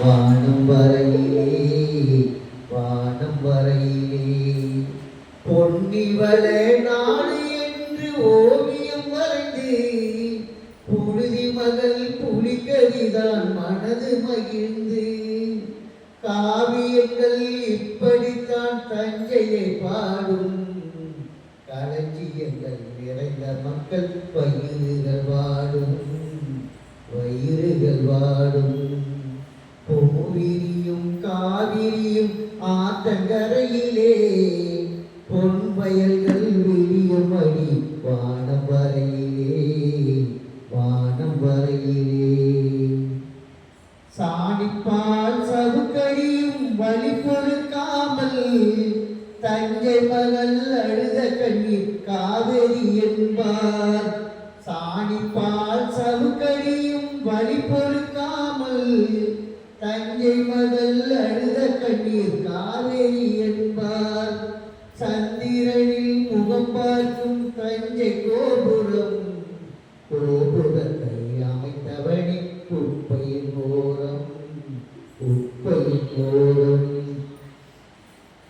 வானம் வரையிலே வானம் வரையிலே பொன்னிவள நாடு என்று ஓவியம் வரைந்து புழுதி மகள் புலிகதிதான் மனது மகிழ்ந்து காவியங்கள் இப்படித்தான் தஞ்சையை பாடும் களஞ்சியங்கள் நிறைந்த மக்கள் பயிர்கள் வாடும் வயிறுகள் வாடும் பூவிரியும் காவிரியும் ஆத்தங்கரையிலே பொன் வயல்கள் விழியும் அடி வானம் வரையிலே வானம் வரையிலே சாணிப்பால் சவுக்கடியும் வழி பொறுக்காமல் தஞ்சை மகள் அழுத கண்ணீர் காவேரி என்பார் சாணிப்பால் சவுக்கடியும் வழி பொறுக்காமல் தஞ்சை மகள் அழுத கண்ணீர் காவேரி என்பார் சந்திரனில் முகம் பார்க்கும் தஞ்சை கோபுரம் கோபுரத்தை அமைத்தவனே உப்பையின் ஓரம் உப்பையின் ஓரம்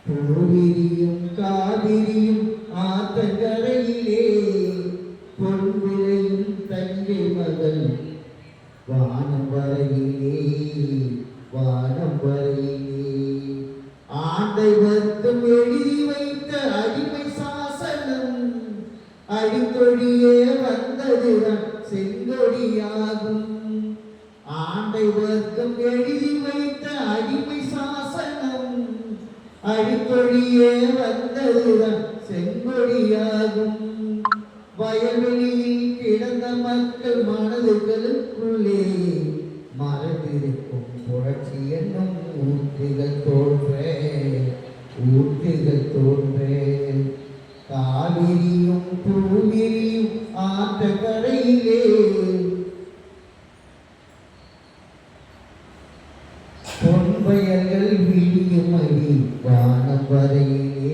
பூவிரியும் காவிரியும் ஆத்தங்கரையிலே பொன் விளையும் தஞ்சை மகள் வானம் வரையிலே வானம் வரையிலே ஆண்டை வர்க்கம் எழுதி வைத்த அடிமை சாசனம் அடிக்கொடியே வந்ததுதான் செங்கொடியாகும் ஆண்டை வர்க்கம் எழுதி வைத்த அடிமை சாசனம் அடிக்கொடியே வந்ததுதான் செங்கொடியாகும் வயல்வெளியில் கிடந்த மக்கள் மனதுகளுக்குள்ளே மறந்திருக்கும் புரட்சி என்னும் ஊற்றுகள் தோன்றே காவிரியும் பூவிரியும் ஆற்றங்கரையிலே பொன் வயல்கள் விழியும் அடி வானம் வரையிலே